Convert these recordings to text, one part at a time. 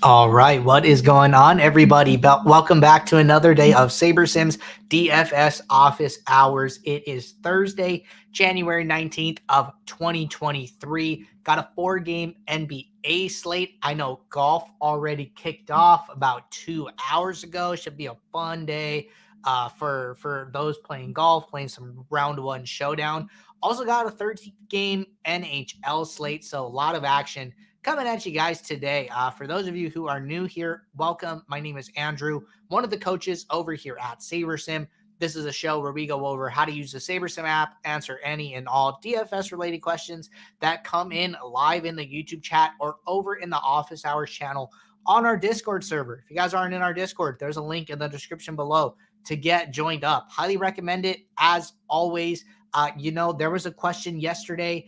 All right, what is going on, everybody? Welcome back to another day of SaberSim's DFS office hours. It is Thursday, January 19th of 2023. Got a 4-game NBA slate. I know golf already kicked off about 2 hours ago. Should be a fun day for those playing golf, playing some round one showdown. Also got a 13th game NHL slate, so a lot of action coming at you guys today. For those of you who are new here, welcome. My name is Andrew, one of the coaches over here at SaberSim. This is a show where we go over how to use the SaberSim app, answer any and all DFS related questions that come in live in the YouTube chat or over in the office hours channel on our Discord server. If you guys aren't in our Discord, there's a link in the description below to get joined up. Highly recommend it. As always, there was a question yesterday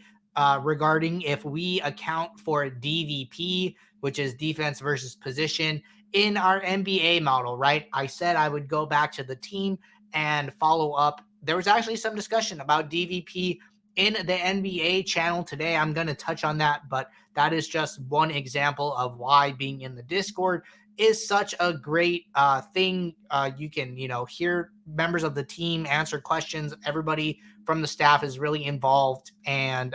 regarding if we account for DVP, which is defense versus position, in our NBA model, right? I said I would go back to the team and follow up. There was actually some discussion about DVP in the NBA channel today. I'm going to touch on that, but that is just one example of why being in the Discord is such a great thing. You can, hear members of the team answer questions. Everybody from the staff is really involved and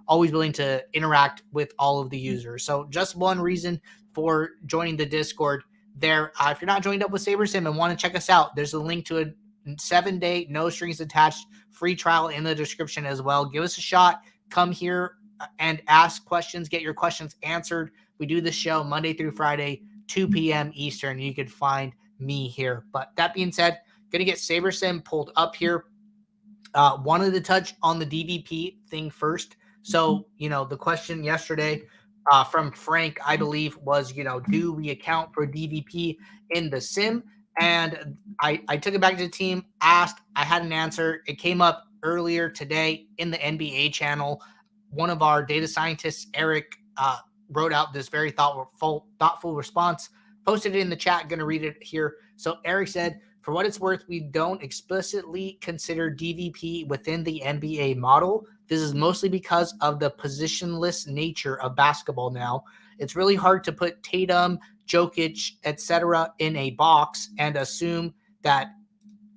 always willing to interact with all of the users. So just one reason for joining the Discord there. If you're not joined up with SaberSim and want to check us out, there's a link to a 7-day, no strings attached free trial in the description as well. Give us a shot. Come here and ask questions. Get your questions answered. We do this show Monday through Friday, 2 p.m. Eastern. You could find me here. But that being said, going to get SaberSim pulled up here. Wanted to touch on the DVP thing first. So, the question yesterday from Frank, I believe, was, do we account for DVP in the sim? And I took it back to the team, asked, I had an answer. It came up earlier today in the NBA channel. One of our data scientists, Eric, wrote out this very thoughtful response, posted it in the chat. Going to read it here. So Eric said, for what it's worth, we don't explicitly consider DVP within the NBA model. This is mostly because of the positionless nature of basketball now. It's really hard to put Tatum, Jokic, etc. in a box and assume that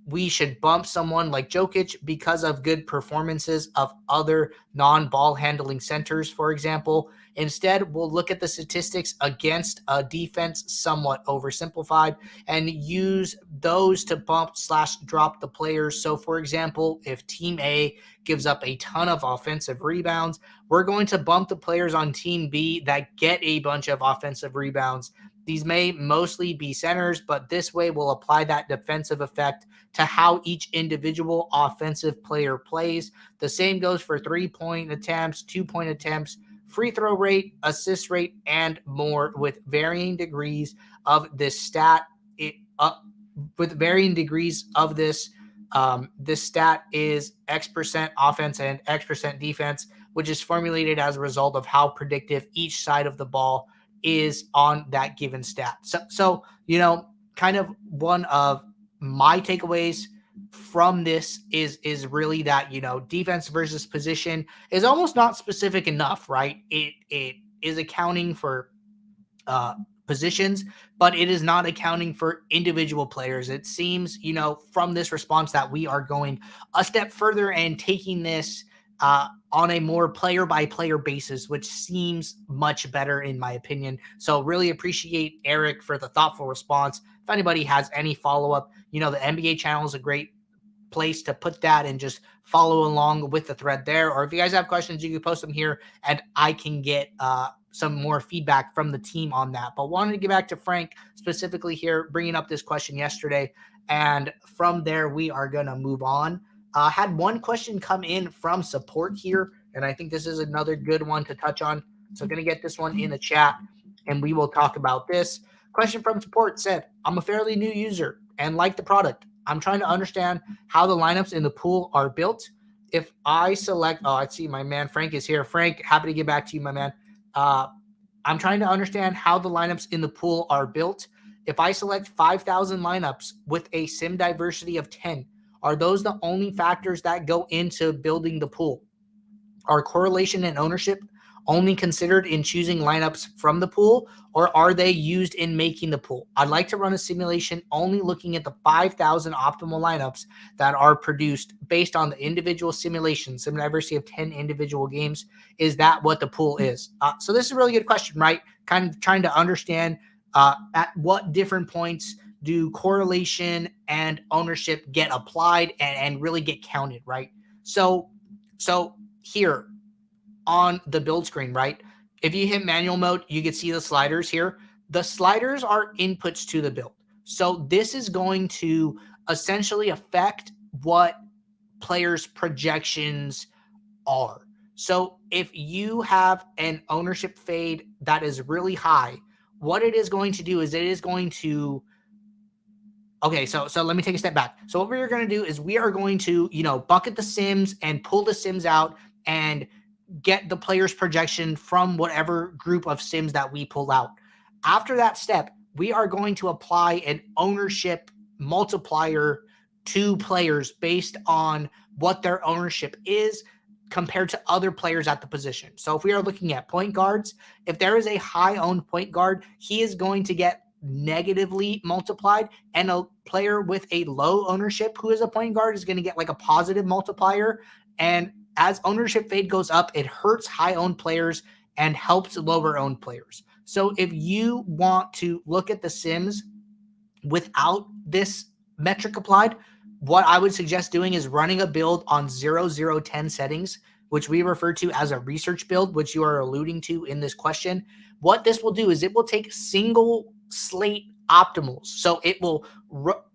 we should bump someone like Jokic because of good performances of other non-ball handling centers, for example. Instead, we'll look at the statistics against a defense, somewhat oversimplified, and use those to bump/drop the players. So, for example, if Team A gives up a ton of offensive rebounds, we're going to bump the players on Team B that get a bunch of offensive rebounds. These may mostly be centers, but this way we'll apply that defensive effect to how each individual offensive player plays. The same goes for 3-point attempts, 2-point attempts, free throw rate, assist rate, and more, with varying degrees of this stat. With varying degrees of this, this stat is X% offense and X% defense, which is formulated as a result of how predictive each side of the ball is on that given stat. So kind of one of my takeaways from this is really that, defense versus position is almost not specific enough, right? It is accounting for positions, but it is not accounting for individual players. It seems, from this response that we are going a step further and taking this on a more player-by-player basis, which seems much better in my opinion. So really appreciate Eric for the thoughtful response. If anybody has any follow-up, the NBA channel is a great place to put that and just follow along with the thread there. Or if you guys have questions, you can post them here and I can get some more feedback from the team on that. But wanted to get back to Frank specifically here, bringing up this question yesterday. And from there, we are going to move on. Had one question come in from support here, and I think this is another good one to touch on. So going to get this one in the chat, and we will talk about this. Question from support said, I'm a fairly new user and like the product. I'm trying to understand how the lineups in the pool are built. If I select, I see my man Frank is here. Frank, happy to get back to you, my man. I'm trying to understand how the lineups in the pool are built. If I select 5,000 lineups with a sim diversity of 10, are those the only factors that go into building the pool? Are correlation and ownership only considered in choosing lineups from the pool, or are they used in making the pool? I'd like to run a simulation only looking at the 5,000 optimal lineups that are produced based on the individual simulations, a diversity of 10 individual games. Is that what the pool is? So this is a really good question, right? Kind of trying to understand at what different points do correlation and ownership get applied and really get counted, right? So here on the build screen, right? If you hit manual mode, you can see the sliders here. The sliders are inputs to the build. So this is going to essentially affect what players' projections are. So if you have an ownership fade that is really high, what it is going to do is it is going to okay, so let me take a step back. So what we're going to do is we are going to, bucket the sims and pull the sims out and get the player's projection from whatever group of sims that we pull out. After that step, we are going to apply an ownership multiplier to players based on what their ownership is compared to other players at the position. So if we are looking at point guards, if there is a high owned point guard, he is going to get negatively multiplied, and a player with a low ownership who is a point guard is going to get like a positive multiplier. And as ownership fade goes up, it hurts high owned players and helps lower owned players. So if you want to look at the sims without this metric applied, what I would suggest doing is running a build on 0010 settings, which we refer to as a research build, which you are alluding to in this question. What this will do is it will take single slate optimals. So it will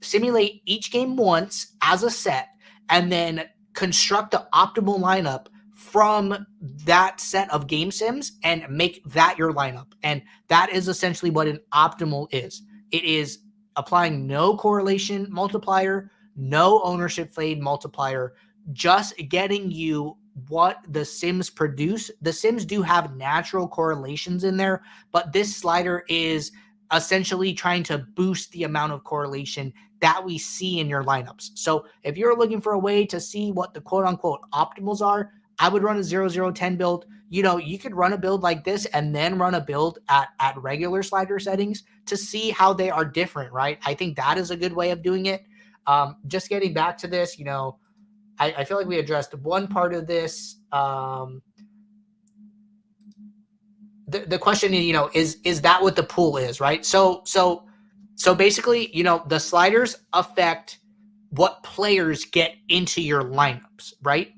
simulate each game once as a set and then construct the optimal lineup from that set of game sims and make that your lineup. And that is essentially what an optimal is. It is applying no correlation multiplier, no ownership fade multiplier, just getting you what the sims produce. The sims do have natural correlations in there, but this slider is essentially trying to boost the amount of correlation that we see in your lineups. So if you're looking for a way to see what the quote unquote optimals are, I would run a 0010 build. You could run a build like this and then run a build at regular slider settings to see how they are different, right? I think that is a good way of doing it. Just getting back to this, I feel like we addressed one part of this. The question is that what the pool is, right? So basically, the sliders affect what players get into your lineups, right?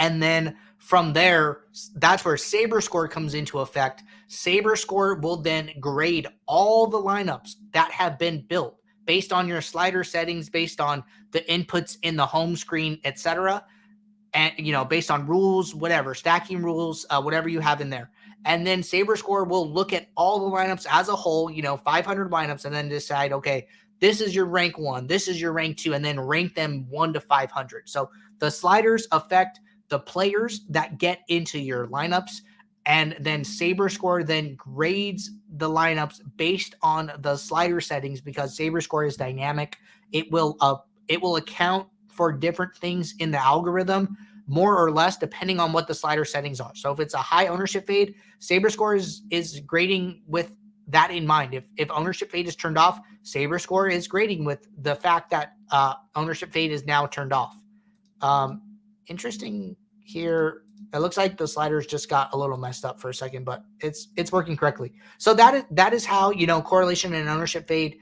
And then from there, that's where Saber Score comes into effect. Saber Score will then grade all the lineups that have been built based on your slider settings, based on the inputs in the home screen, etc. And, based on rules, whatever, stacking rules, whatever you have in there. And then Saber Score will look at all the lineups as a whole, 500 lineups, and then decide, okay, this is your rank 1, this is your rank 2, and then rank them 1 to 500. So the sliders affect the players that get into your lineups, and then Saber Score then grades the lineups based on the slider settings, because Saber Score is dynamic. It will account for different things in the algorithm, more or less, depending on what the slider settings are. So if it's a high ownership fade, Saber Score is grading with that in mind. If ownership fade is turned off, Saber Score is grading with the fact that ownership fade is now turned off. Interesting here. It looks like the sliders just got a little messed up for a second, but it's working correctly. So that is how correlation and ownership fade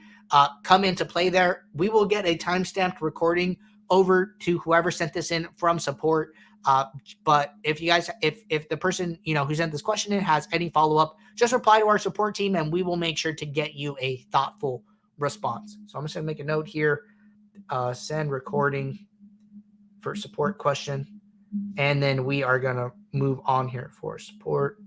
come into play there. We will get a timestamped recording over to whoever sent this in from support. But if you guys, if the person who sent this question in has any follow-up, just reply to our support team and we will make sure to get you a thoughtful response. So I'm just gonna make a note here, send recording for support question, and then we are gonna move on here for support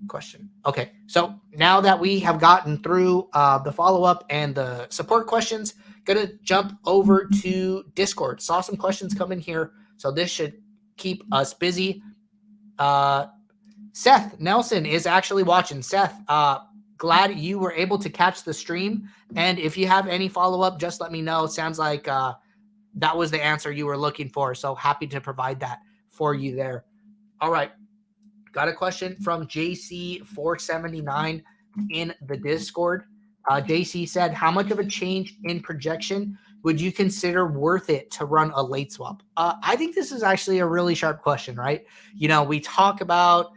question. Okay, so now that we have gotten through the follow-up and the support questions, gonna jump over to Discord. Saw some questions come in here, so this should keep us busy. Seth Nelson is actually watching. Seth, glad you were able to catch the stream, and if you have any follow-up, just let me know. Sounds like that was the answer you were looking for, so happy to provide that for you there. All right, Got a question from JC479 in the Discord. JC said, how much of a change in projection would you consider worth it to run a late swap? I think this is actually a really sharp question, right? We talk about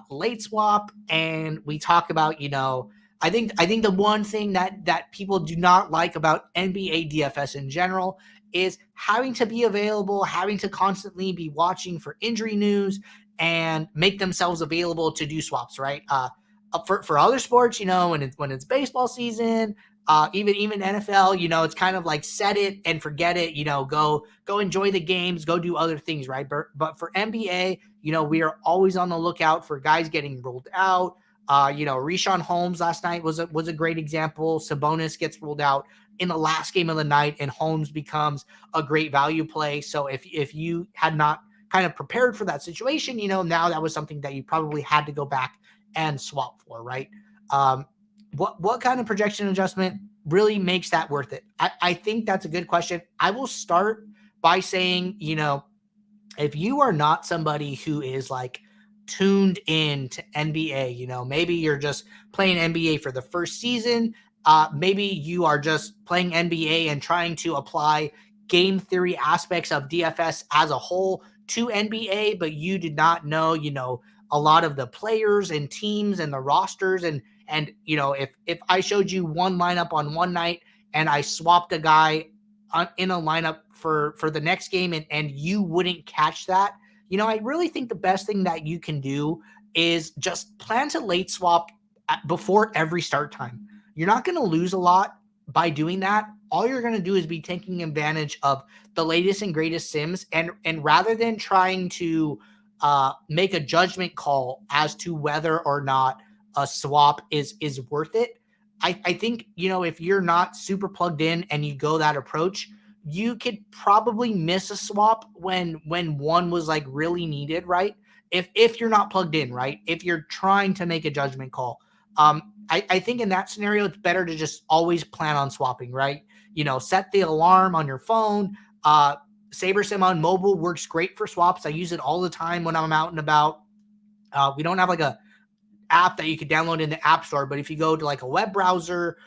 late swap, and we talk about, I think the one thing that people do not like about NBA DFS in general is having to be available, having to constantly be watching for injury news and make themselves available to do swaps, right? For other sports, when it's baseball season, even NFL, it's kind of like set it and forget it. Go enjoy the games, go do other things, right? But for NBA, we are always on the lookout for guys getting ruled out. Richaun Holmes last night was a great example. Sabonis gets ruled out in the last game of the night, and Holmes becomes a great value play. So if you had not kind of prepared for that situation, now that was something that you probably had to go back and swap for, right? What kind of projection adjustment really makes that worth it? I think that's a good question. I will start by saying, if you are not somebody who is like tuned in to NBA, maybe you're just playing NBA for the first season. Maybe you are just playing NBA and trying to apply game theory aspects of DFS as a whole to NBA, but you did not know, a lot of the players and teams and the rosters. And if I showed you one lineup on one night and I swapped a guy in a lineup for the next game, and you wouldn't catch that, I really think the best thing that you can do is just plan to late swap before every start time. You're not going to lose a lot by doing that. All you're going to do is be taking advantage of the latest and greatest sims, and rather than trying to make a judgment call as to whether or not a swap is worth it, I think, if you're not super plugged in and you go that approach, you could probably miss a swap when one was like really needed, right? If you're not plugged in, right? If you're trying to make a judgment call. I think in that scenario, it's better to just always plan on swapping, right? Set the alarm on your phone. SaberSim on mobile works great for swaps. I use it all the time when I'm out and about. We don't have like a app that you could download in the App Store, but if you go to like a web browser,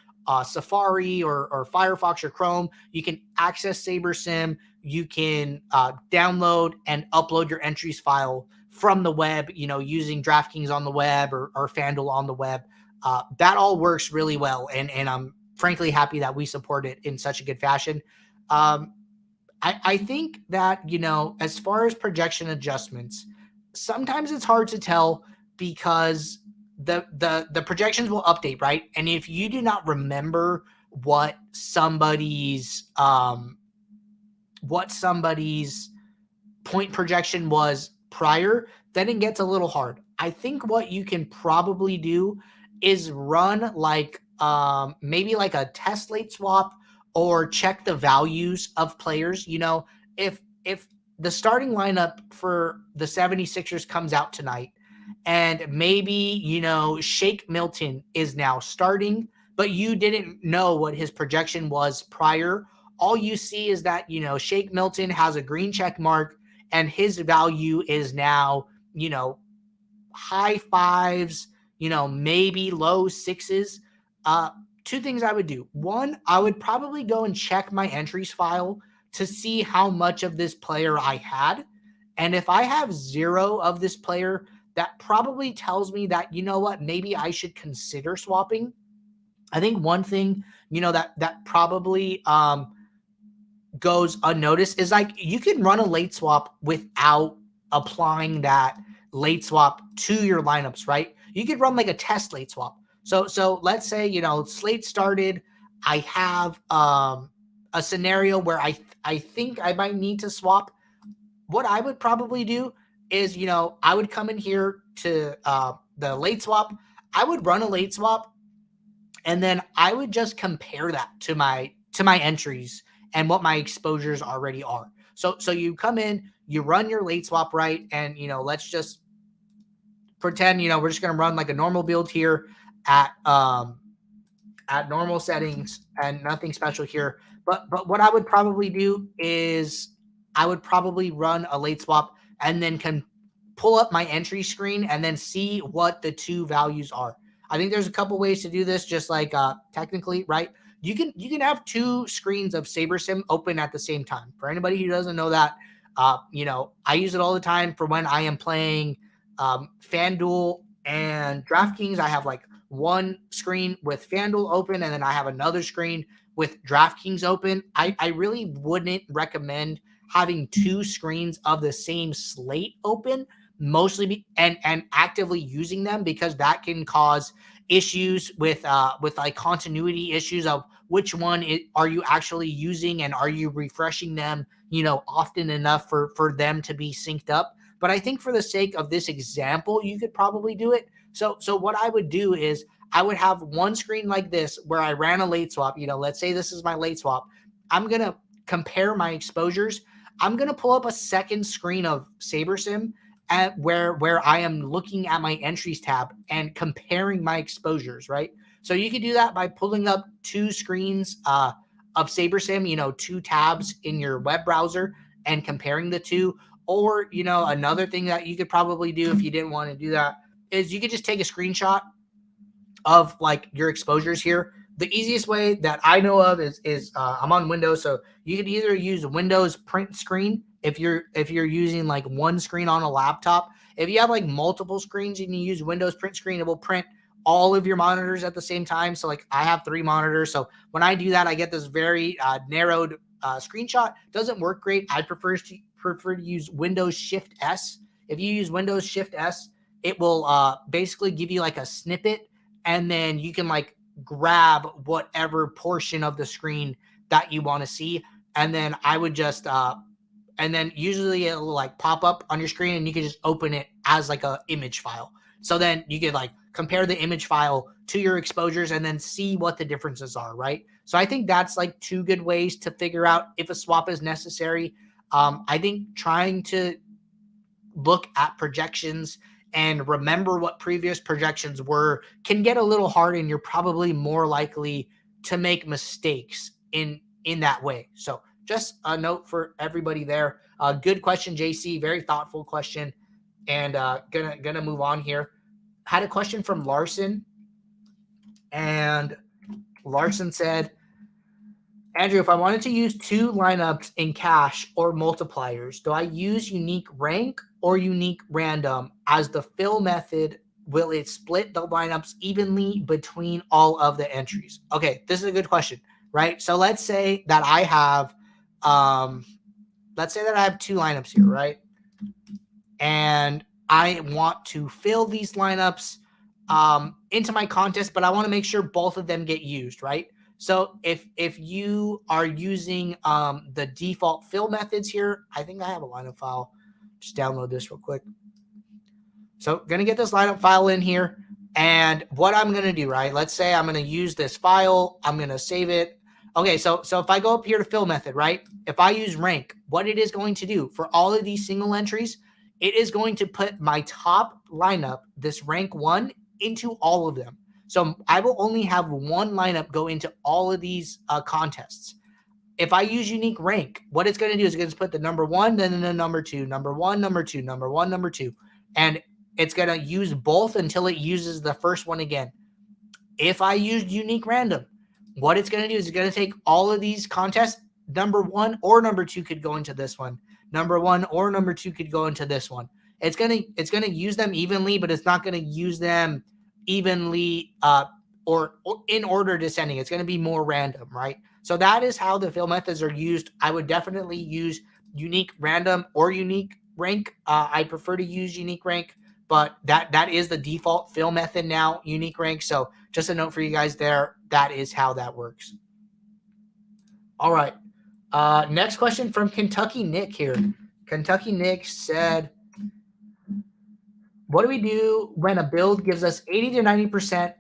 Safari or Firefox or Chrome, you can access SaberSim. You can download and upload your entries file from the web, using DraftKings on the web or FanDuel on the web. That all works really well, and I'm frankly happy that we support it in such a good fashion. I think that, as far as projection adjustments, sometimes it's hard to tell because the projections will update, right? And if you do not remember what somebody's point projection was prior, then it gets a little hard. I think what you can probably do is run like maybe like a test late swap, or check the values of players. If the starting lineup for the 76ers comes out tonight, and maybe, Shake Milton is now starting, but you didn't know what his projection was prior. All you see is that, Shake Milton has a green check mark, and his value is now, high fives, maybe low sixes. Two things I would do. One, I would probably go and check my entries file to see how much of this player I had. And if I have 0 of this player, that probably tells me that, maybe I should consider swapping. I think one thing, that probably goes unnoticed is like you can run a late swap without applying that late swap to your lineups, right? You could run like a test late swap. So let's say, slate started. I have a scenario where I think I might need to swap. What I would probably do is, I would come in here to the late swap. I would run a late swap, and then I would just compare that to my entries and what my exposures already are. So you come in, you run your late swap, right? And, let's just pretend, we're just going to run like a normal build here at normal settings and nothing special here. But what I would probably do is I would probably run a late swap and then pull up my entry screen and then see what the two values are. I think there's a couple ways to do this, just like technically, right? You can have two screens of SaberSim open at the same time. For anybody who doesn't know that, I use it all the time for when I am playing FanDuel and DraftKings. I have like one screen with FanDuel open, and then I have another screen with DraftKings open. I really wouldn't recommend having two screens of the same slate open, mostly and actively using them, because that can cause issues with like continuity issues of which one are you actually using, and are you refreshing them, often enough for them to be synced up. But I think for the sake of this example, you could probably do it. So what I would do is I would have one screen like this where I ran a late swap. Let's say this is my late swap. I'm going to compare my exposures. I'm going to pull up a second screen of SaberSim where I am looking at my entries tab and comparing my exposures, right? So you could do that by pulling up two screens of SaberSim, two tabs in your web browser and comparing the two. Or, another thing that you could probably do if you didn't want to do that is you could just take a screenshot of like your exposures here. The easiest way that I know of is I'm on Windows, so you could either use Windows print screen if you're using like one screen on a laptop. If you have like multiple screens and you use Windows print screen, it will print all of your monitors at the same time. So like I have 3 monitors, so when I do that, I get this very narrowed screenshot. Doesn't work great. I prefer to use Windows Shift S. If you use Windows Shift S, it will basically give you like a snippet, and then you can like grab whatever portion of the screen that you want to see. And then I would just and then usually it'll like pop up on your screen, and you can just open it as like a image file. So then you could like compare the image file to your exposures and then see what the differences are, right? So I think that's like 2 good ways to figure out if a swap is necessary. I think trying to look at projections and remember what previous projections were can get a little hard, and you're probably more likely to make mistakes in that way. So just a note for everybody there. Good question, JC. Very thoughtful question. And gonna move on here. Had a question from Larson, and Larson said, Andrew, if I wanted to use 2 lineups in cash or multipliers, do I use unique rank or unique random as the fill method? Will it split the lineups evenly between all of the entries? Okay, this is a good question, right? So let's say that I have 2 lineups here, right? And I want to fill these lineups into my contest, but I want to make sure both of them get used, right? So if you are using the default fill methods here, I think I have a lineup file. Just download this real quick. So going to get this lineup file in here. And what I'm going to do, right? Let's say I'm going to use this file. I'm going to save it. Okay, so if I go up here to fill method, right? If I use rank, what it is going to do for all of these single entries, it is going to put my top lineup, this rank 1, into all of them. So I will only have one lineup go into all of these contests. If I use unique rank, what it's going to do is it's going to put the number 1, then the number 2, number 1, number 2, number 1, number 2. And it's going to use both until it uses the first one again. If I used unique random, what it's going to do is it's going to take all of these contests. Number 1 or number 2 could go into this one. Number 1 or number 2 could go into this one. It's going to use them evenly, but it's not going to use them evenly or in order descending. It's going to be more random, right? So that is how the fill methods are used. I would definitely use unique random or unique rank. I prefer to use unique rank, but that is the default fill method now, unique rank. So just a note for you guys there. That is how that works. All right. Next question from Kentucky Nick here. Kentucky Nick said, what do we do when a build gives us 80 to 90%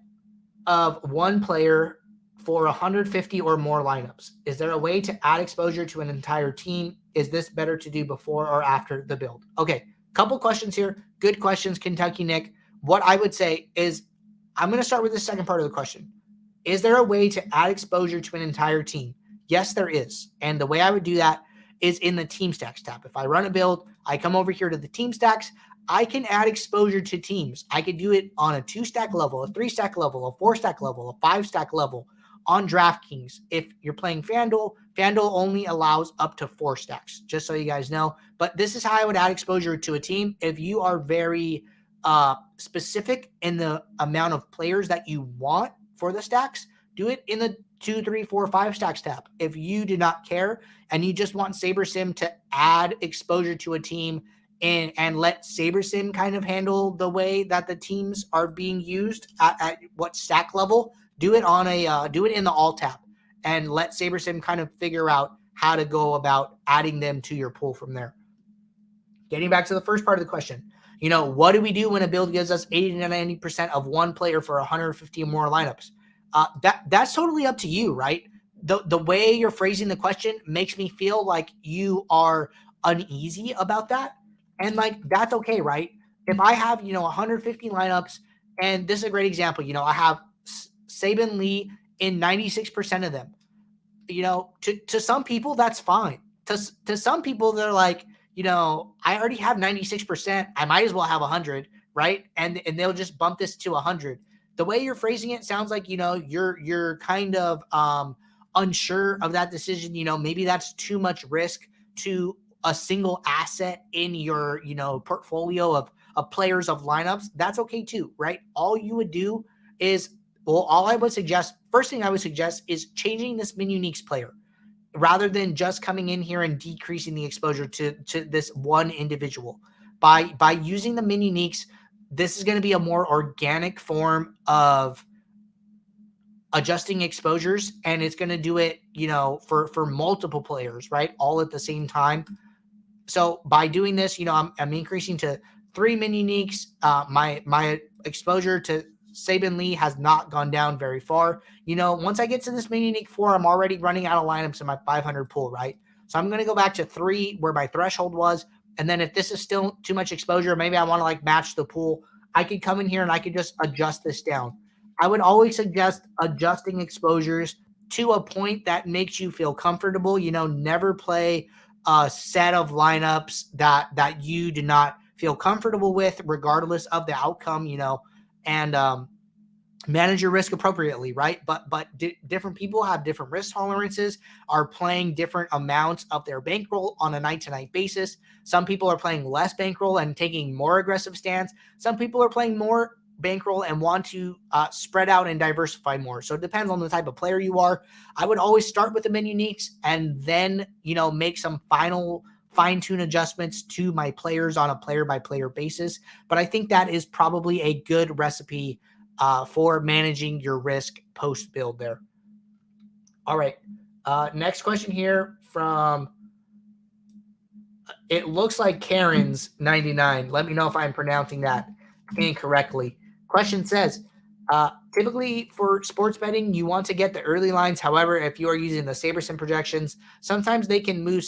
of one player for 150 or more lineups? Is there a way to add exposure to an entire team? Is this better to do before or after the build? Okay, couple questions here. Good questions, Kentucky Nick. What I would say is, I'm going to start with the second part of the question. Is there a way to add exposure to an entire team? Yes, there is. And the way I would do that is in the team stacks tab. If I run a build, I come over here to the team stacks. I can add exposure to teams. I could do it on a 2-stack level, a 3-stack level, a 4-stack level, a 5-stack level on DraftKings. If you're playing FanDuel, FanDuel only allows up to 4 stacks, just so you guys know. But this is how I would add exposure to a team. If you are very specific in the amount of players that you want for the stacks, do it in the 2, 3, 4, 5 stacks tab. If you do not care and you just want SaberSim to add exposure to a team and let SaberSim kind of handle the way that the teams are being used at what stack level, do it on a do it in the alt tab and let SaberSim kind of figure out how to go about adding them to your pool from there. Getting back to the first part of the question, what do we do when a build gives us 80 to 90% of one player for 150 or more lineups? That's totally up to you, right? The way you're phrasing the question makes me feel like you are uneasy about that. And that's okay, right? If I have, 150 lineups, and this is a great example, I have Saban Lee in 96% of them. To some people, that's fine. To some people, they're like, I already have 96%. I might as well have 100, right? And they'll just bump this to 100. The way you're phrasing it sounds like, you're kind of unsure of that decision. Maybe that's too much risk to a single asset in your, portfolio of players, of lineups. That's okay too, right? All you would do is, first thing I would suggest is changing this min uniques player rather than just coming in here and decreasing the exposure to this one individual. By using the min uniques, this is going to be a more organic form of adjusting exposures, and it's going to do it, for multiple players, right? All at the same time. So by doing this, I'm increasing to 3 min uniques. My exposure to Saban Lee has not gone down very far. Once I get to this min unique 4, I'm already running out of lineups in my 500 pool, right? So I'm going to go back to 3 where my threshold was. And then if this is still too much exposure, maybe I want to match the pool, I could come in here and I could just adjust this down. I would always suggest adjusting exposures to a point that makes you feel comfortable. Never play a set of lineups that you do not feel comfortable with, regardless of the outcome, and manage your risk appropriately, right? But different people have different risk tolerances, are playing different amounts of their bankroll on a night-to-night basis. Some people are playing less bankroll and taking more aggressive stance. Some people are playing more bankroll and want to spread out and diversify more. So it depends on the type of player you are. I would always start with the min uniques and then, make some final fine-tune adjustments to my players on a player-by-player basis. But I think that is probably a good recipe for managing your risk post-build there. All right. Next question here from, it looks like Karen's 99. Let me know if I'm pronouncing that incorrectly. Question says, typically for sports betting, you want to get the early lines. However, if you are using the SaberSim projections, sometimes they can move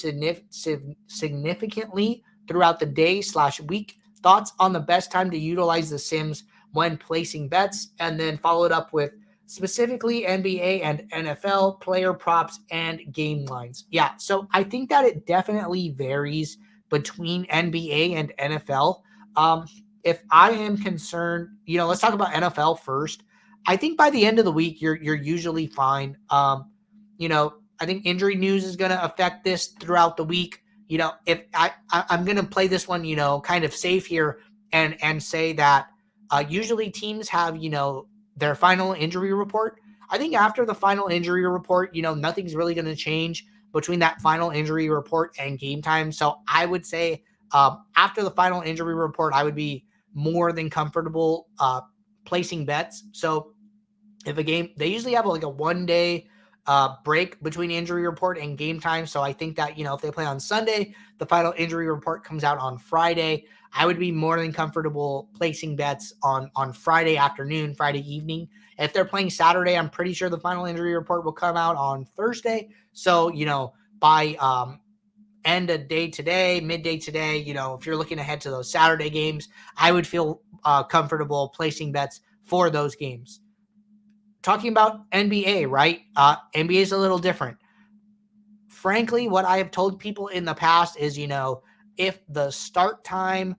significantly throughout the day/week. Thoughts on the best time to utilize the sims when placing bets? And then follow it up with specifically NBA and NFL player props and game lines. Yeah, so I think that it definitely varies between NBA and NFL. If I am concerned, let's talk about NFL first. I think by the end of the week, you're usually fine. I think injury news is going to affect this throughout the week. If I'm going to play this one, kind of safe here and say that usually teams have, their final injury report. I think after the final injury report, nothing's really going to change between that final injury report and game time. So I would say after the final injury report, I would be more than comfortable placing bets. So if a game, they usually have a 1 day break between injury report and game time. So I think that, if they play on Sunday, the final injury report comes out on Friday. I would be more than comfortable placing bets on Friday afternoon, Friday evening. If they're playing Saturday, I'm pretty sure the final injury report will come out on Thursday. So, by end of day today, midday today, if you're looking ahead to those Saturday games, I would feel comfortable placing bets for those games. Talking about NBA, right? NBA is a little different. Frankly, what I have told people in the past is, if the start time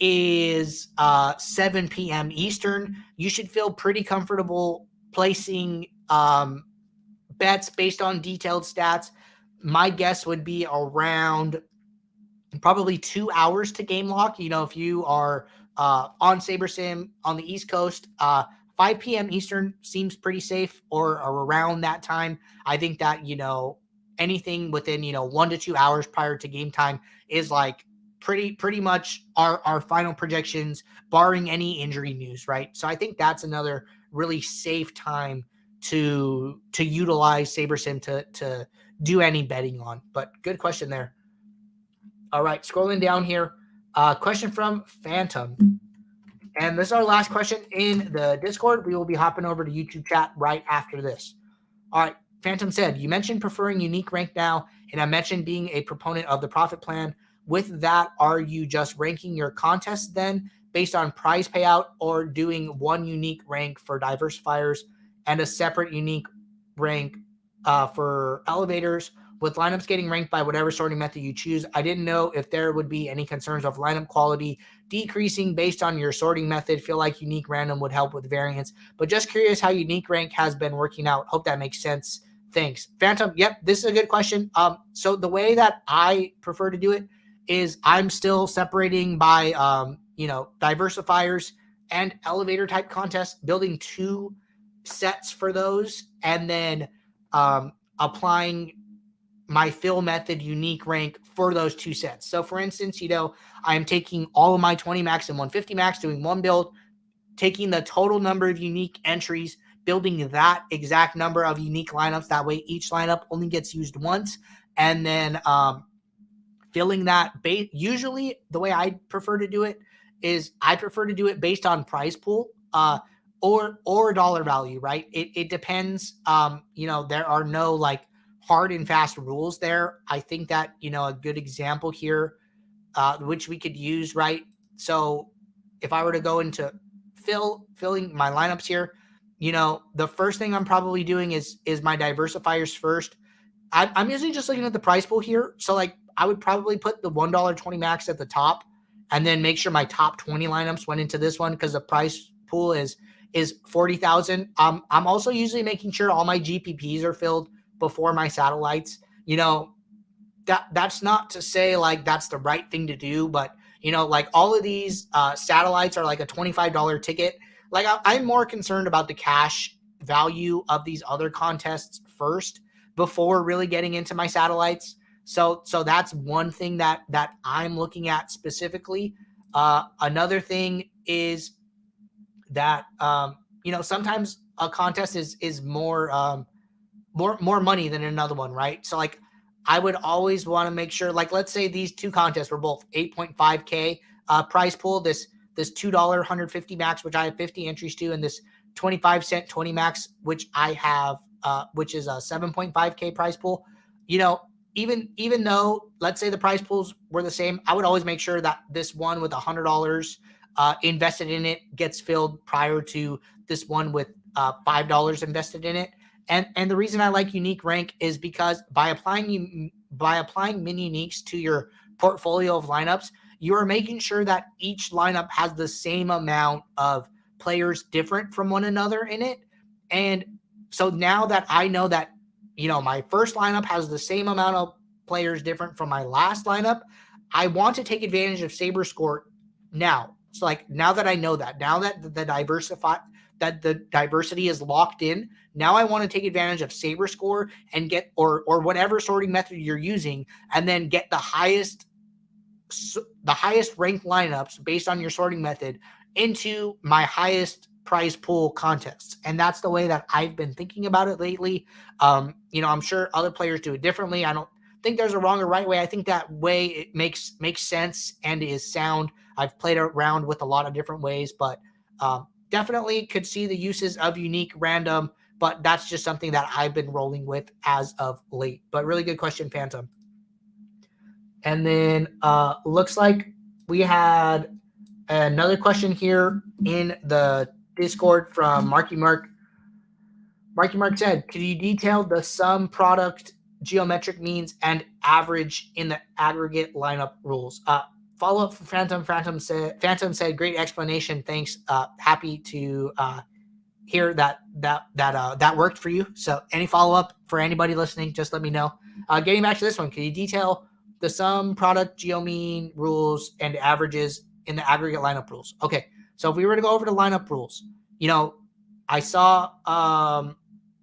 is 7 p.m. Eastern. You should feel pretty comfortable placing bets based on detailed stats. My guess would be around probably 2 hours to game lock. If you are on SaberSim on the East Coast, 5 p.m. Eastern seems pretty safe, or around that time. I think that, anything within, 1 to 2 hours prior to game time is like pretty much our final projections, barring any injury news, right? So I think that's another really safe time to utilize SaberSim to do any betting on. But good question there. All right, scrolling down here, question from Phantom. And this is our last question in the Discord. We will be hopping over to YouTube chat right after this. All right, Phantom said, you mentioned preferring unique rank now, and I mentioned being a proponent of the profit plan. With that, are you just ranking your contests then based on prize payout, or doing one unique rank for diversifiers and a separate unique rank for elevators, with lineups getting ranked by whatever sorting method you choose? I didn't know if there would be any concerns of lineup quality decreasing based on your sorting method. Feel like unique random would help with variance, but just curious how unique rank has been working out. Hope that makes sense. Thanks, Phantom. Yep, this is a good question. So the way that I prefer to do it is I'm still separating by diversifiers and elevator type contests, building 2 sets for those, and then applying my fill method unique rank for those 2 sets. So for instance, I'm taking all of my 20 max and 150 max, doing one build, taking the total number of unique entries, building that exact number of unique lineups. That way each lineup only gets used once, and then filling that base. Usually the way I prefer to do it is I prefer to do it based on prize pool or dollar value, right? It depends. There are no like hard and fast rules there. I think that, a good example here, which we could use, right? So if I were to go into filling my lineups here, the first thing I'm probably doing is my diversifiers first. I'm usually just looking at the price pool here. So like I would probably put the $1.20 max at the top, and then make sure my top 20 lineups went into this one, because the price pool is 40,000. I'm also usually making sure all my GPPs are filled before my satellites. That's not to say like that's the right thing to do, but like all of these satellites are like a $25 ticket. Like I'm more concerned about the cash value of these other contests first before really getting into my satellites. So that's one thing that I'm looking at specifically. Another thing is that sometimes a contest is more money than another one, right? So like I would always want to make sure, like let's say these 2 contests were both 8.5K prize pool, this $2 150 max, which I have 50 entries to, and this 25-cent 20 max, which I have which is a 7.5K prize pool. Even though let's say the prize pools were the same, I would always make sure that this one with $100 invested in it gets filled prior to this one with $5 invested in it. And the reason I like unique rank is because by applying mini uniques to your portfolio of lineups, you are making sure that each lineup has the same amount of players different from one another in it. And so now that I know that my first lineup has the same amount of players different from my last lineup, I want to take advantage of Saber Score now. So like now that I know that, now that the diversity is locked in, now I want to take advantage of Saber Score and get or whatever sorting method you're using, and then get the highest ranked lineups based on your sorting method into my highest prize pool contests. And that's the way that I've been thinking about it lately. I'm sure other players do it differently. I don't think there's a wrong or right way. I think that way it makes sense and is sound. I've played around with a lot of different ways, but definitely could see the uses of unique random, but that's just something that I've been rolling with as of late. But really good question, Phantom. And then looks like we had another question here in the Discord from Marky Mark. Marky Mark said, could you detail the sum product geometric means and average in the aggregate lineup rules? follow up from Phantom. Phantom said, great explanation. Thanks. Happy to hear that worked for you. So any follow up for anybody listening, just let me know. Getting back to this one, can you detail the sum, product, geomean rules, and averages in the aggregate lineup rules? Okay, so if we were to go over the lineup rules, I saw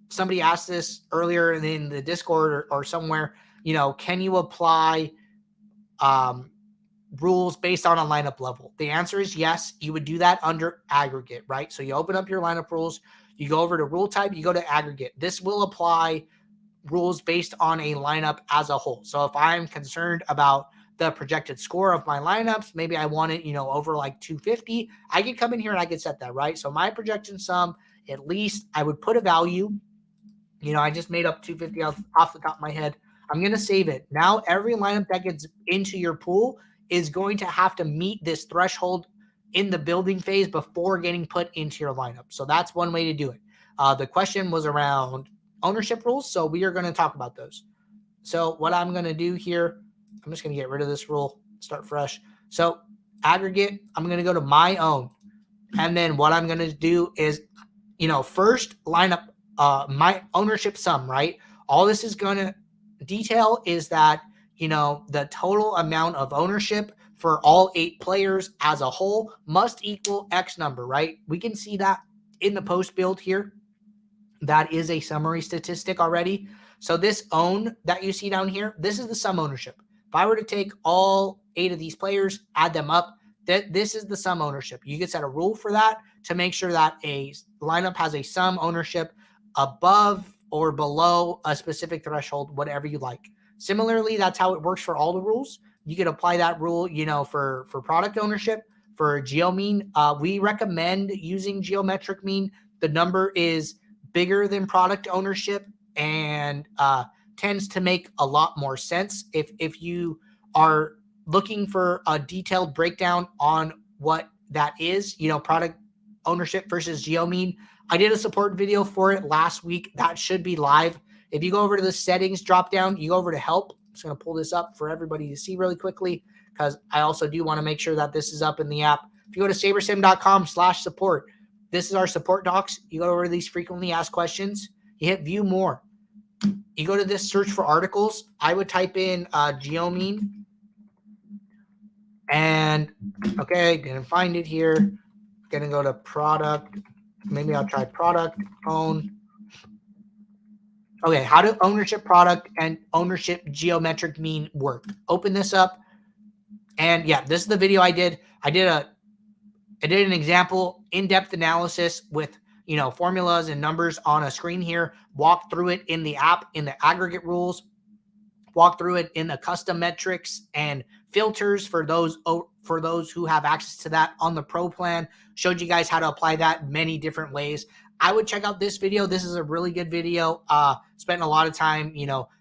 somebody asked this earlier in the Discord or somewhere. Can you apply rules based on a lineup level? The answer is yes. You would do that under aggregate, right? So you open up your lineup rules, you go over to rule type, you go to aggregate. This will apply rules based on a lineup as a whole. So if I'm concerned about the projected score of my lineups, maybe I want it, over like 250, I can come in here and I can set that, right? So my projection sum, at least I would put a value. I just made up 250 off the top of my head. I'm going to save it. Now every lineup that gets into your pool is going to have to meet this threshold in the building phase before getting put into your lineup. So that's one way to do it. The question was around ownership rules, so we are going to talk about those. So what I'm going to do here, I'm just going to get rid of this rule, start fresh. So aggregate, I'm going to go to my own. And then what I'm going to do is, first lineup my ownership sum, right? All this is going to detail is that, the total amount of ownership for all 8 players as a whole must equal X number, right? We can see that in the post build here. That is a summary statistic already. So this own that you see down here, this is the sum ownership. If I were to take all 8 of these players, add them up, this is the sum ownership. You can set a rule for that to make sure that a lineup has a sum ownership above or below a specific threshold, whatever you like. Similarly, that's how it works for all the rules. You could apply that rule, for product ownership, for geo mean. We recommend using geometric mean. The number is bigger than product ownership and tends to make a lot more sense. If you are looking for a detailed breakdown on what that is, product ownership versus geo mean, I did a support video for it last week. That should be live. If you go over to the settings drop down, you go over to help. I'm just going to pull this up for everybody to see really quickly because I also do want to make sure that this is up in the app. If you go to sabersim.com/support, this is our support docs. You go over to these frequently asked questions. You hit view more. You go to this search for articles. I would type in geomean. And okay, didn't find it here. Gonna go to product. Maybe I'll try product own. Okay, how do ownership product and ownership geometric mean work? Open this up. And yeah, this is the video I did. I did an example, in-depth analysis with, formulas and numbers on a screen here. Walk through it in the app, in the aggregate rules. Walk through it in the custom metrics and filters for those who have access to that on the pro plan. Showed you guys how to apply that many different ways. I would check out this video. This is a really good video. Spent a lot of time,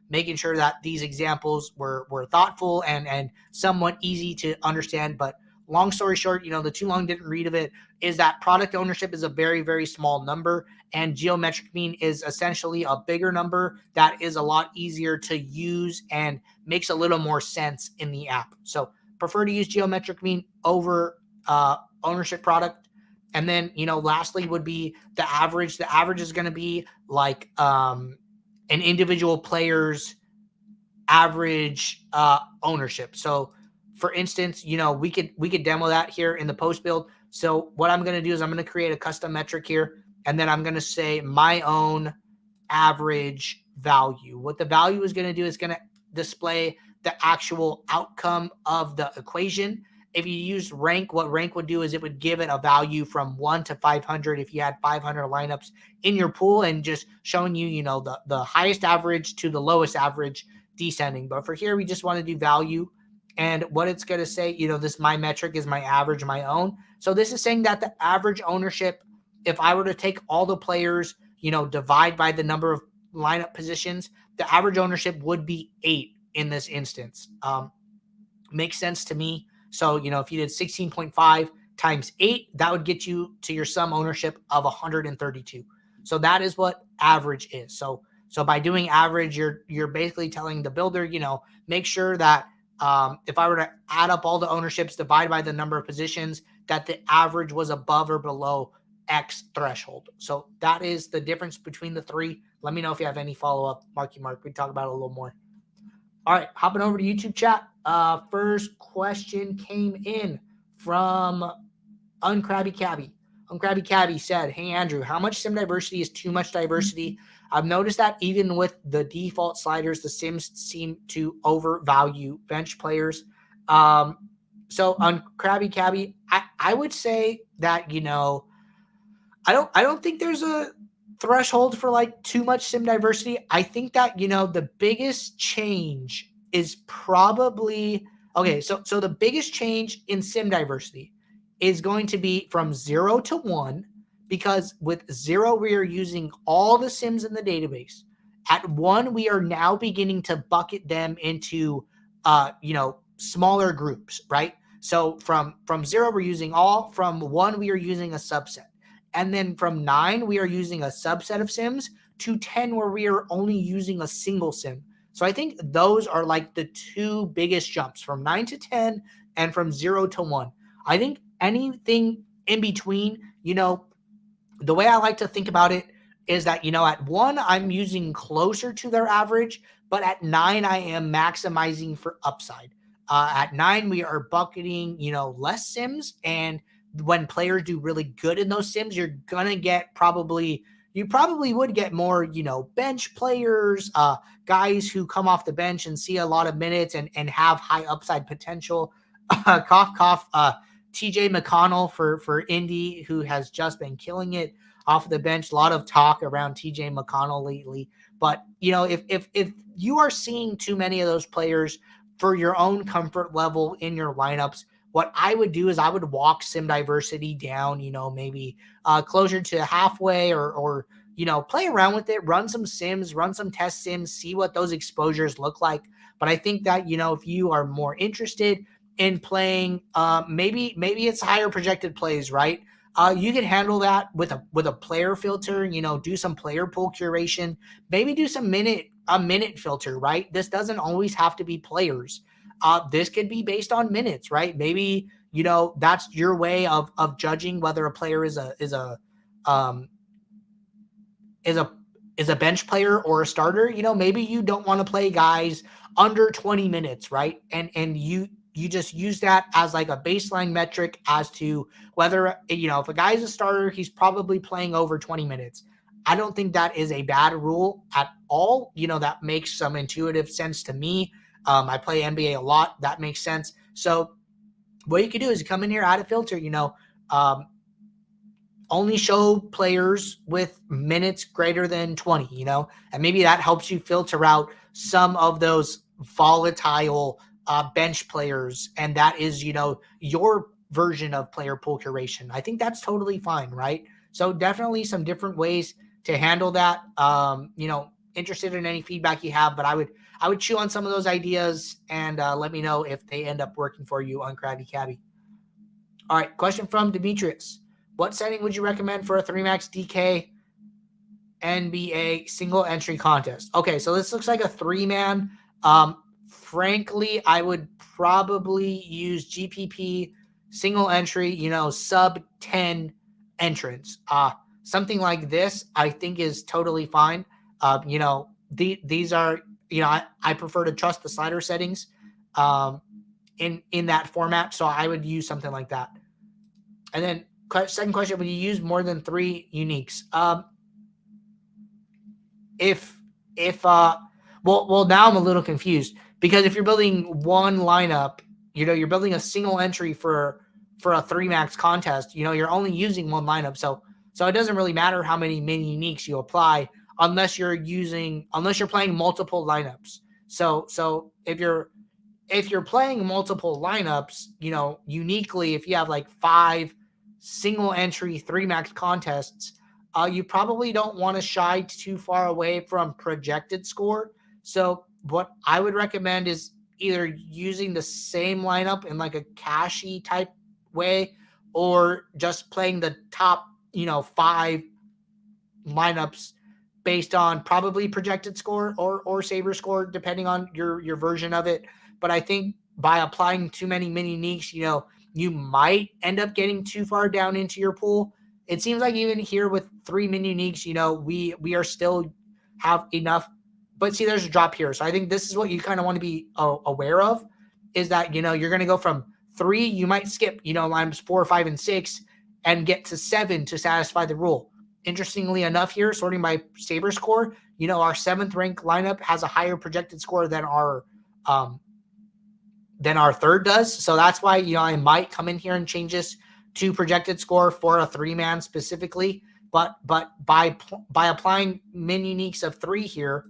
making sure that these examples were thoughtful and somewhat easy to understand. But long story short, the too long didn't read of it is that product ownership is a very, very small number, and geometric mean is essentially a bigger number that is a lot easier to use and makes a little more sense in the app. So prefer to use geometric mean over ownership product. And then, lastly would be the average. The average is going to be like an individual player's average ownership. So for instance, we could demo that here in the post build. So what I'm going to do is I'm going to create a custom metric here, and then I'm going to say my own average value. What the value is going to do is going to display the actual outcome of the equation. If you use rank, what rank would do is it would give it a value from 1 to 500 if you had 500 lineups in your pool, and just showing you, the highest average to the lowest average descending. But for here, we just want to do value. And what it's going to say, this my metric is my average, my own. So this is saying that the average ownership, if I were to take all the players, divide by the number of lineup positions, the average ownership would be 8 in this instance. Makes sense to me. So, if you did 16.5 times 8, that would get you to your sum ownership of 132. So that is what average is. So by doing average, you're basically telling the builder, make sure that if I were to add up all the ownerships, divide by the number of positions, that the average was above or below X threshold. So that is the difference between the three. Let me know if you have any follow-up, Marky Mark. We can talk about it a little more. All right, hopping over to YouTube chat. First question came in from Uncrabby Cabby. Uncrabby Cabby said, "Hey Andrew, how much sim diversity is too much diversity? I've noticed that even with the default sliders, the sims seem to overvalue bench players." So Uncrabby Cabby, I would say that, I don't think there's a threshold for like too much sim diversity. I think that, the biggest change is probably okay. So the biggest change in sim diversity is going to be from 0 to 1, because with 0 we are using all the sims in the database. At 1 we are now beginning to bucket them into smaller groups, right? So from 0 we're using all, from 1 we are using a subset. And then from 9, we are using a subset of sims, to 10, where we are only using a single sim. So I think those are like the two biggest jumps, from 9 to 10 and from 0 to 1. I think anything in between, the way I like to think about it is that, at 1, I'm using closer to their average, but at 9, I am maximizing for upside. At 9, we are bucketing, less sims, and when players do really good in those sims, you're gonna get you probably would get more, bench players, guys who come off the bench and see a lot of minutes and have high upside potential. Cough, cough. TJ McConnell for Indy, who has just been killing it off the bench. A lot of talk around TJ McConnell lately. But, if you are seeing too many of those players for your own comfort level in your lineups, what I would do is I would walk sim diversity down, maybe closer to halfway, or play around with it, run some sims, run some test sims, see what those exposures look like. But I think that, if you are more interested in playing, maybe it's higher projected plays, right? You can handle that with a player filter, do some player pool curation, maybe do some minute filter, right? This doesn't always have to be players. This could be based on minutes, right? Maybe, that's your way of judging whether a player is a bench player or a starter. Maybe you don't want to play guys under 20 minutes, right? And you just use that as like a baseline metric as to whether, if a guy is a starter, he's probably playing over 20 minutes. I don't think that is a bad rule at all. That makes some intuitive sense to me. I play NBA a lot. That makes sense. So what you can do is come in here, add a filter, only show players with minutes greater than 20, and maybe that helps you filter out some of those volatile bench players. And that is, your version of player pool curation. I think that's totally fine, right? So definitely some different ways to handle that. Interested in any feedback you have, but I would chew on some of those ideas and let me know if they end up working for you on Krabby Cabby. All right, question from Demetrius. What setting would you recommend for a 3-max DK NBA single entry contest? Okay, so this looks like a 3-man. Frankly, I would probably use GPP single entry, sub 10 entrance. Something like this, I think, is totally fine. These are, I prefer to trust the slider settings in that format. So I would use something like that. And then second question, would you use more than 3 uniques? Well, now I'm a little confused, because if you're building one lineup, you're building a single entry for a 3-max contest, you're only using one lineup. So it doesn't really matter how many mini uniques you apply unless you're playing multiple lineups. So if you're playing multiple lineups, uniquely, if you have like 5 single entry 3-max contests, you probably don't want to shy too far away from projected score. So what I would recommend is either using the same lineup in like a cashy type way, or just playing the top, 5 lineups based on probably projected score or saver score, depending on your version of it. But I think by applying too many mini uniques, you might end up getting too far down into your pool. It seems like even here with 3 mini uniques, we are still have enough. But see, there's a drop here. So I think this is what you kind of want to be aware of, is that, you're going to go from 3, you might skip, lines 4, 5, and 6 and get to 7 to satisfy the rule. Interestingly enough here, sorting by Saber score, our 7th ranked lineup has a higher projected score than our 3rd does. So that's why, I might come in here and change this to projected score for a 3-man specifically. But by applying min uniques of 3 here,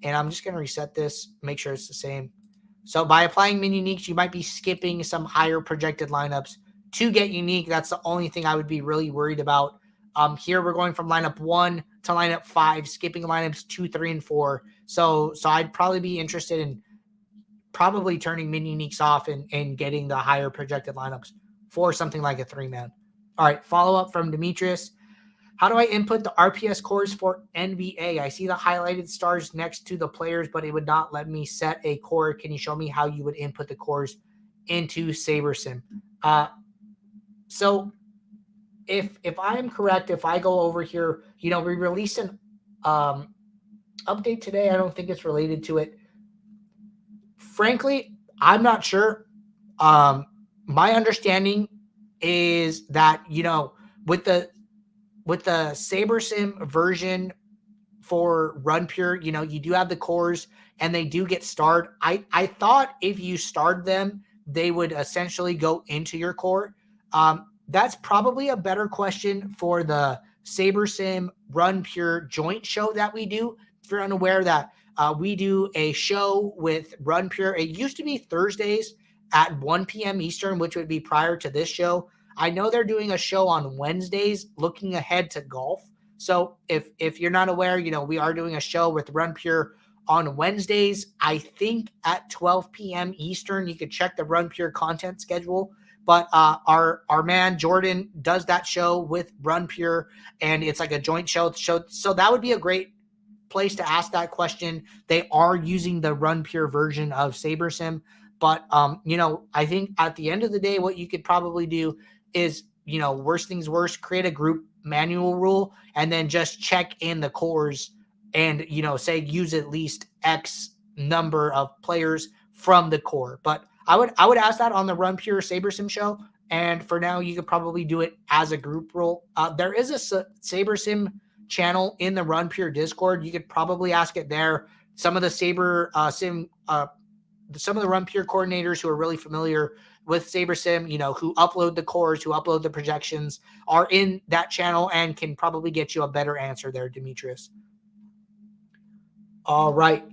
and I'm just going to reset this, make sure it's the same. So by applying min uniques, you might be skipping some higher projected lineups to get unique. That's the only thing I would be really worried about. Here we're going from lineup 1 to lineup 5, skipping lineups 2, 3, and 4. So I'd probably be interested in probably turning min uniques off and getting the higher projected lineups for something like a 3-man. All right, follow up from Demetrius. How do I input the RPS cores for NBA? I see the highlighted stars next to the players, but it would not let me set a core. Can you show me how you would input the cores into SaberSim? So if I am correct, if I go over here, we released an update today. I don't think it's related to it. Frankly, I'm not sure. My understanding is that, with the SaberSim version for RunPure, you do have the cores and they do get starred. I thought if you starred them, they would essentially go into your core. That's probably a better question for the SaberSim RunPure joint show that we do. If you're unaware that we do a show with RunPure. It used to be Thursdays at 1 p.m. Eastern, which would be prior to this show. I know they're doing a show on Wednesdays looking ahead to golf. So if you're not aware, we are doing a show with RunPure on Wednesdays, I think at 12 p.m. Eastern. You could check the RunPure content schedule. But our man Jordan does that show with RunPure, and it's like a joint show. So that would be a great place to ask that question. They are using the RunPure version of SaberSim. But, I think at the end of the day, what you could probably do is, worst things worst, create a group manual rule and then just check in the cores and, say use at least X number of players from the core. But I would ask that on the RunPure SaberSim show. And for now, you could probably do it as a group rule. There is a SaberSim channel in the RunPure Discord. You could probably ask it there. Some of the some of the RunPure coordinators who are really familiar with SaberSim, who upload the cores, who upload the projections, are in that channel and can probably get you a better answer there, Demetrius. All right.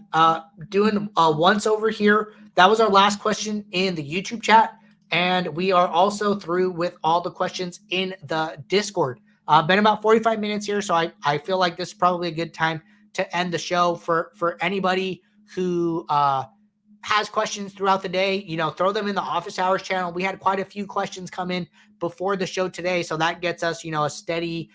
Doing once over here. That was our last question in the YouTube chat. And we are also through with all the questions in the Discord. Been about 45 minutes here, so I feel like this is probably a good time to end the show. For anybody who has questions throughout the day, throw them in the Office Hours channel. We had quite a few questions come in before the show today, so that gets us, a steady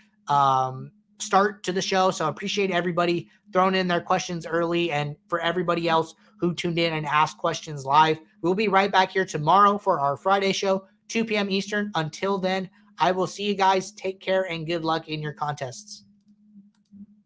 start to the show. So I appreciate everybody throwing in their questions early, and for everybody else who tuned in and asked questions live. We'll be right back here tomorrow for our Friday show, 2 p.m. Eastern. Until then, I will see you guys. Take care and good luck in your contests.